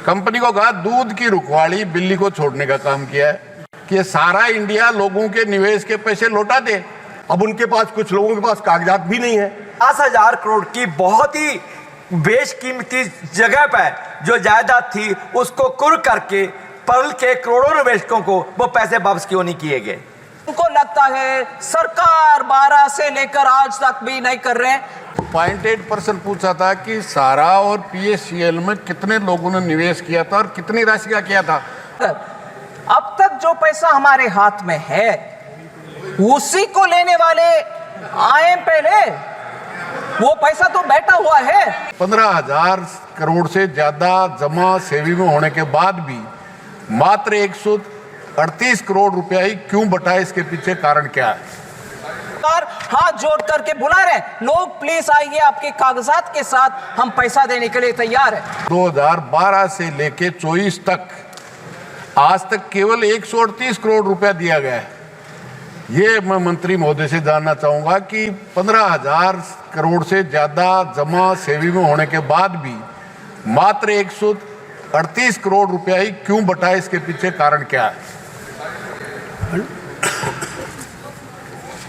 Company को कहा दूध की रुखवाड़ी बिल्ली को छोड़ने का काम किया है कि सारा इंडिया लोगों के निवेश के पैसे लौटा दे। अब उनके पास, कुछ लोगों के पास कागजात भी नहीं है। 50,000 करोड़ की बहुत ही बेशकीमती जगह पर जो जायदाद थी उसको कुर्क करके पर्ल के करोड़ों निवेशकों को वो पैसे वापस क्यों नहीं किए गए? उनको लगता है सरकार 12 से लेकर आज तक भी नहीं कर रहे हैं। 0.8% पूछा था कि सारा और पीएससीएल में कितने लोगों ने निवेश किया था और कितनी राशि का किया था। अब तक जो पैसा हमारे हाथ में है उसी को लेने वाले आए पहले, वो पैसा तो बैठा हुआ है। 15,000 करोड़ से ज्यादा जमा सेवी में होने के बाद भी मात्र 138 करोड़ रुपया ही क्यों बटा, इसके पीछे कारण क्या है? सरकार हाथ जोड़ करके बुला रहे हैं, लोग प्लीज आइए, आपके कागजात के साथ हम पैसा देने के लिए तैयार है। 2012 से लेके 24 तक आज तक केवल 138 करोड़ रुपया दिया गया है। ये मैं मंत्री महोदय से जानना चाहूंगा कि 15,000 करोड़ से ज्यादा जमा सेवी में होने के बाद भी मात्र 138 करोड़ रुपया ही क्यों बटा, इसके पीछे कारण क्या है?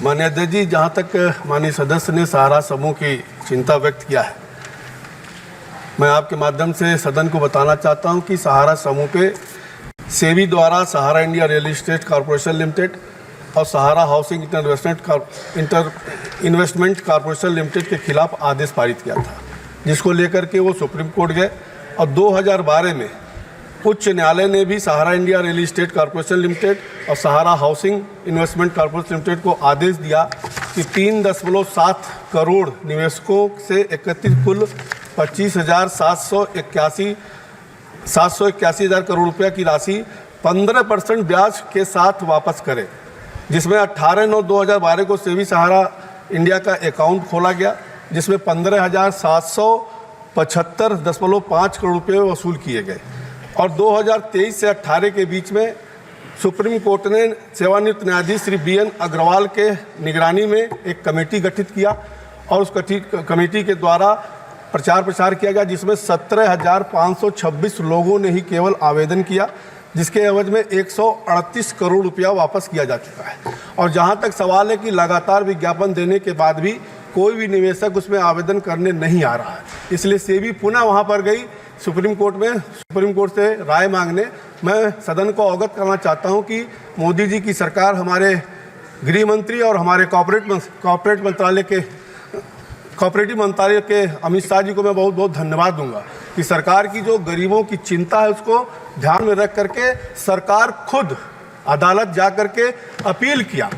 माननीय अध्यक्ष जी, जहाँ तक माननीय सदस्य ने सहारा समूह की चिंता व्यक्त किया है, मैं आपके माध्यम से सदन को बताना चाहता हूँ कि सहारा समूह पे सेबी द्वारा Sahara India Real Estate Corporation Limited और Sahara Housing Investment Corporation Limited के खिलाफ आदेश पारित किया था, जिसको लेकर के वो सुप्रीम कोर्ट गए और 2012 में उच्च न्यायालय ने भी Sahara India Real Estate Corporation Limited और Sahara Housing Investment Corporation Limited को आदेश दिया कि 3.7 करोड़ निवेशकों से एकत्रित कुल 781,000 करोड़ रुपया की राशि 15% ब्याज के साथ वापस करें, जिसमें 18/9/2012 को सेबी सहारा इंडिया का अकाउंट खोला गया, जिसमें 15,775.5 करोड़ रुपये वसूल किए गए। और 2023 से 18 के बीच में सुप्रीम कोर्ट ने सेवानिवृत्त न्यायाधीश श्री BN अग्रवाल के निगरानी में एक कमेटी गठित किया और उस कमेटी के द्वारा प्रचार प्रसार किया गया, जिसमें 17,526 लोगों ने ही केवल आवेदन किया, जिसके एवज में 138 करोड़ रुपया वापस किया जा चुका है। और जहां तक सवाल है कि लगातार विज्ञापन देने के बाद भी कोई भी निवेशक उसमें आवेदन करने नहीं आ रहा है, इसलिए सेबी पुनः वहां पर गई सुप्रीम कोर्ट से राय मांगने। मैं सदन को अवगत करना चाहता हूं कि मोदी जी की सरकार, हमारे गृह मंत्री और हमारे कॉपरेटिव मंत्रालय के अमित शाह जी को मैं बहुत बहुत धन्यवाद दूंगा कि सरकार की जो गरीबों की चिंता है उसको ध्यान में रख करके सरकार खुद अदालत जा करके अपील किया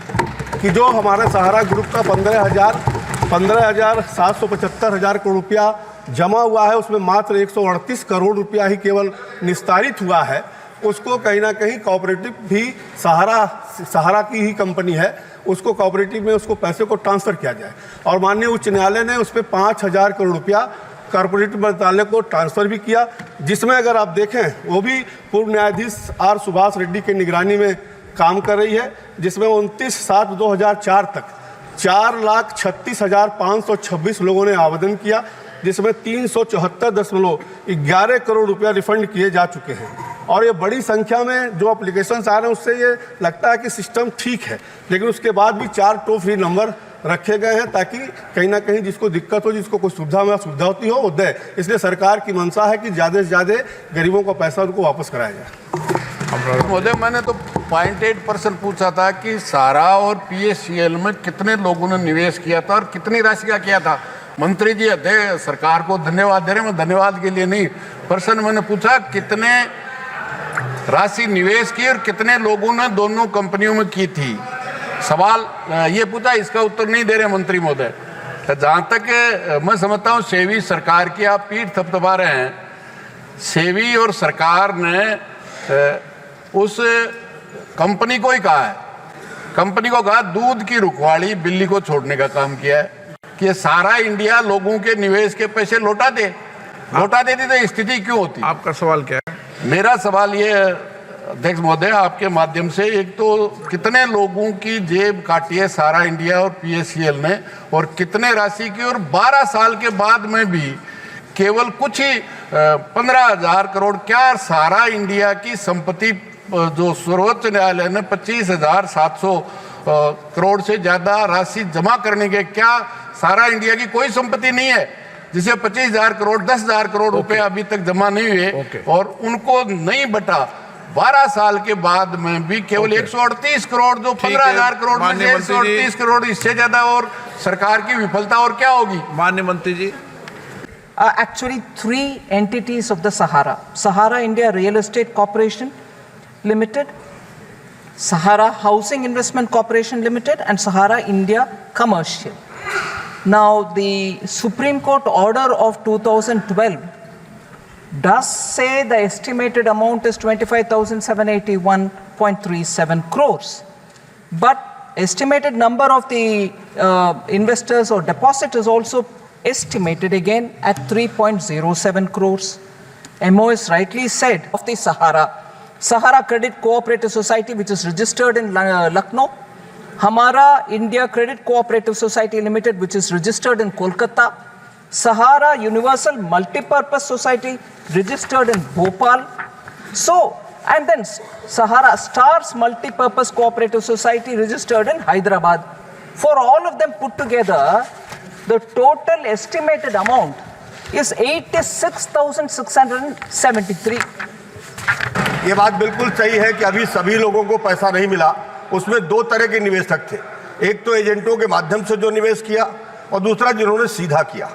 कि जो हमारे सहारा ग्रुप का 15,775 करोड़ रुपया जमा हुआ है, उसमें मात्र 138 करोड़ रुपया ही केवल निस्तारित हुआ है, उसको कहीं ना कहीं कोऑपरेटिव भी सहारा की ही कंपनी है, उसको कोऑपरेटिव में उसको पैसे को ट्रांसफ़र किया जाए। और माननीय उच्च न्यायालय ने उस पर 5,000 करोड़ रुपया कॉर्पोरेटिव मंत्रालय को ट्रांसफ़र भी किया, जिसमें अगर आप देखें वो भी पूर्व न्यायाधीश R सुभाष रेड्डी के निगरानी में काम कर रही है, जिसमें 29/7/2004 तक 4,36,526 लोगों ने आवेदन किया, जिसमें 374.11 करोड़ रुपया रिफंड किए जा चुके हैं। और ये बड़ी संख्या में जो एप्लीकेशंस आ रहे हैं उससे ये लगता है कि सिस्टम ठीक है, लेकिन उसके बाद भी 4 टोल फ्री नंबर रखे गए हैं ताकि कहीं ना कहीं जिसको दिक्कत हो, जिसको कोई सुविधा होती हो वो दे। इसलिए सरकार की मंशा है कि ज़्यादा से ज़्यादा गरीबों का पैसा उनको वापस कराया जाए। महोदय, मैंने तो 0.8% पूछा था कि सारा और पीएससीएल में कितने लोगों ने निवेश किया था और कितनी राशि का किया था। मंत्री जी अध्यक्ष सरकार को धन्यवाद दे रहे हैं, मैं धन्यवाद के लिए नहीं, प्रश्न मैंने पूछा कितने राशि निवेश की और कितने लोगों ने दोनों कंपनियों में की थी। सवाल ये पूछा, इसका उत्तर नहीं दे रहे मंत्री महोदय। जहाँ तक मैं समझता हूँ सेबी सरकार की आप पीठ थपथपा रहे हैं। सेबी और सरकार ने उस कंपनी को ही कहा है, कंपनी को कहा दूध की रुखवाड़ी बिल्ली को छोड़ने का काम किया है कि सारा इंडिया लोगों के निवेश के पैसे लौटा देती तो स्थिति क्यों होती। आपका सवाल क्या है? मेरा सवाल ये है अध्यक्ष महोदय, आपके माध्यम से, एक तो कितने लोगों की जेब काटी है सारा इंडिया और पीएससीएल ने और कितने राशि की, और 12 साल के बाद में भी केवल कुछ ही 15,000 करोड़, क्या सारा इंडिया की संपत्ति जो सर्वोच्च न्यायालय ने 25,700 करोड़ से ज्यादा राशि जमा करने के, क्या सारा इंडिया की कोई संपत्ति नहीं है जिसे 25,000 करोड़ 10,000 करोड़ रुपए अभी तक जमा नहीं हुए और उनको नहीं बटा? 12 साल के बाद में भी केवल 138 करोड़, जो 15,000 करोड़ में से 138 करोड़, इससे ज्यादा और सरकार की विफलता और क्या होगी? माननीय मंत्री जी, Actually, 3 entities of the Sahara: Sahara India Real Estate Corporation Limited, Sahara Housing Investment Corporation Limited, and Sahara India Commercial. Now, the Supreme Court order of 2012 does say the estimated amount is 25,781.37 crores. But estimated number of the investors or depositors also estimated again at 3.07 crores. MOS rightly said of the Sahara Credit Cooperative Society, which is registered in Lucknow, Hamara India Credit Cooperative Society Limited, which is registered in Kolkata, Sahara Universal Multipurpose Society, registered in Bhopal. So, and then Sahara Stars Multipurpose Cooperative Society, registered in Hyderabad. For all of them put together, the total estimated amount is 86,673. ये बात बिल्कुल सही है कि अभी सभी लोगों को पैसा नहीं मिला। उसमें 2 तरह के निवेशक थे, एक तो एजेंटों के माध्यम से जो निवेश किया और दूसरा जिन्होंने सीधा किया।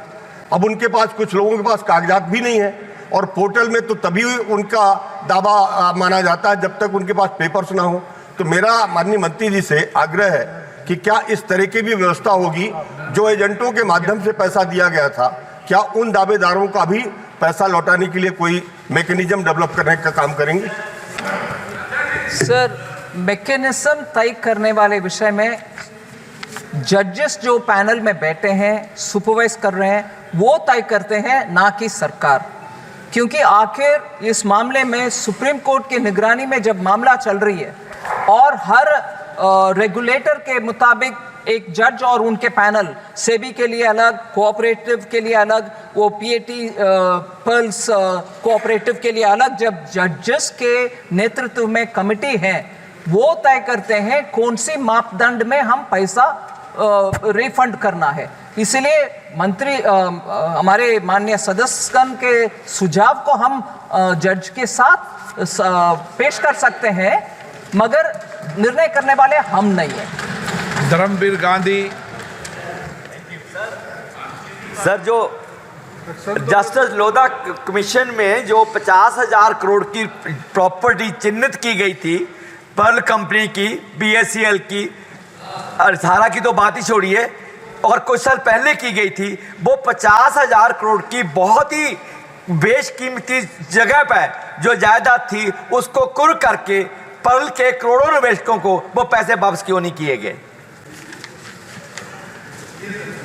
अब उनके पास, कुछ लोगों के पास कागजात भी नहीं है और पोर्टल में तो तभी उनका दावा माना जाता है जब तक उनके पास पेपर्स ना हो। तो मेरा माननीय मंत्री जी से आग्रह है कि क्या इस तरह की भी व्यवस्था होगी, जो एजेंटों के माध्यम से पैसा दिया गया था, क्या उन दावेदारों का भी पैसा लौटाने के लिए कोई मैकेनिज्म डेवलप करने का काम करेंगे? सर, मैकेनिज्म तय करने वाले विषय में जजेस जो पैनल में बैठे हैं, सुपरवाइज कर रहे हैं, वो तय करते हैं, ना कि सरकार। क्योंकि आखिर इस मामले में सुप्रीम कोर्ट की निगरानी में जब मामला चल रही है और हर रेगुलेटर के मुताबिक एक जज और उनके पैनल, सेबी के लिए अलग, कोऑपरेटिव के लिए अलग, वो पीएटी पर्ल्स कोऑपरेटिव के लिए अलग, जब जजेस के नेतृत्व में कमिटी है, वो तय करते हैं कौन सी मापदंड में हम पैसा रिफंड करना है। इसलिए मंत्री, हमारे माननीय सदस्यगण के सुझाव को हम जज के साथ पेश कर सकते हैं, मगर निर्णय करने वाले हम नहीं हैं। धर्मवीर गांधी। सर, जो जस्टिस लोधा कमीशन में जो 50,000 करोड़ की प्रॉपर्टी चिन्हित की गई थी, पर्ल कंपनी की, बीएससीएल की, और सारा की तो बात ही छोड़िए, और कुछ साल पहले की गई थी, वो 50,000 करोड़ की बहुत ही बेशकीमती जगह पर जो जायदाद थी, उसको कुर्क करके पर्ल के करोड़ों निवेशकों को वो पैसे वापस क्यों नहीं किए गए?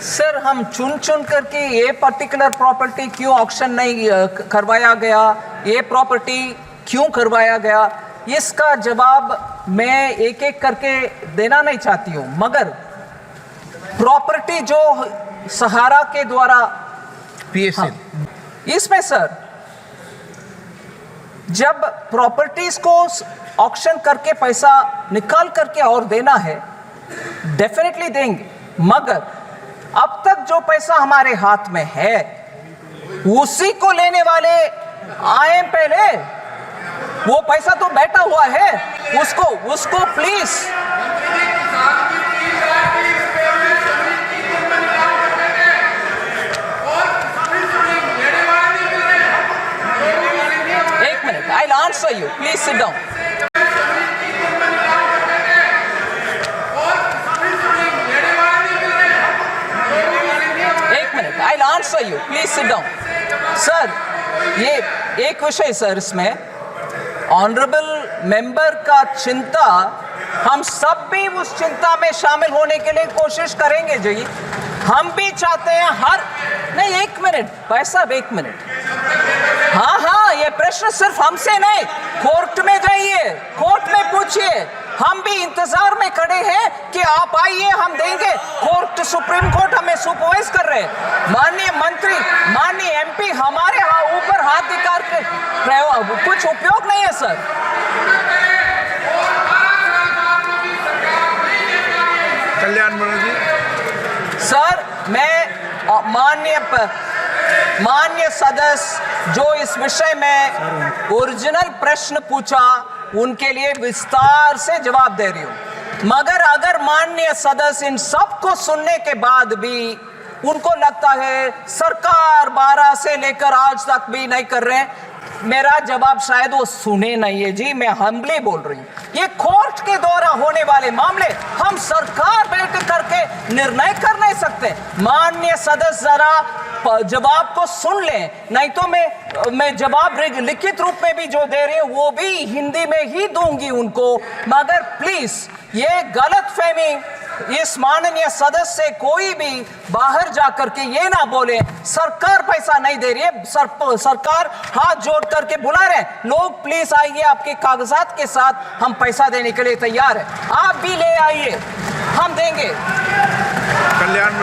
सर, हम चुन चुन करके ये पर्टिकुलर प्रॉपर्टी क्यों ऑक्शन नहीं करवाया गया, ये प्रॉपर्टी क्यों करवाया गया, इसका जवाब मैं एक एक करके देना नहीं चाहती हूँ, मगर प्रॉपर्टी जो सहारा के द्वारा पीएससी, इसमें सर, जब प्रॉपर्टीज को ऑक्शन करके पैसा निकाल करके और देना है, डेफिनेटली देंगे, मगर अब तक जो पैसा हमारे हाथ में है उसी को लेने वाले आए पहले, वो पैसा तो बैठा हुआ है, उसको प्लीज एक minute, I will answer you, please sit down. I'll answer you. Please sit down. Sir, ये एक विषय सर, इसमें ऑनरेबल मेंबर का चिंता, हम सब भी उस चिंता में शामिल होने के लिए कोशिश करेंगे जी। हम भी चाहते हैं नहीं, एक मिनट भाई साहब, एक मिनट। हाँ, ये प्रश्न सिर्फ हमसे नहीं, कोर्ट में जाइए, कोर्ट में पूछिए, हम भी इंतजार में खड़े हैं कि आप आइए, हम देंगे। कोर्ट, सुप्रीम कोर्ट हमें सुपरवाइज कर रहे हैं। माननीय मंत्री, माननीय एमपी हमारे ऊपर हाथ दिखा के कुछ उपयोग नहीं है सर। कल्याण मनोज जी। सर मैं माननीय सदस्य जो इस विषय में ओरिजिनल प्रश्न पूछा उनके लिए विस्तार से जवाब दे रही हूं, मगर अगर माननीय सदस्य इन सब को सुनने के बाद भी उनको लगता है सरकार 12 से लेकर आज तक भी नहीं कर रहे हैं, मेरा जवाब शायद वो सुने नहीं है जी। मैं हम्बली बोल रही हूँ, ये कोर्ट के द्वारा होने वाले मामले हम सरकार बैठ करके निर्णय कर नहीं सकते। माननीय सदस्य जरा जवाब को सुन लें, नहीं तो मैं जवाब लिखित रूप में भी जो दे रही हूँ वो भी हिंदी में ही दूंगी उनको। मगर प्लीज ये गलतफहमी इस माननीय सदस्य से कोई भी बाहर जाकर के ये ना बोले सरकार पैसा नहीं दे रही है। सरकार हाथ जोड़ करके बुला रहे हैं, लोग प्लीज आइए, आपके कागजात के साथ हम पैसा देने के लिए तैयार है, आप भी ले आइए, हम देंगे। कल्याण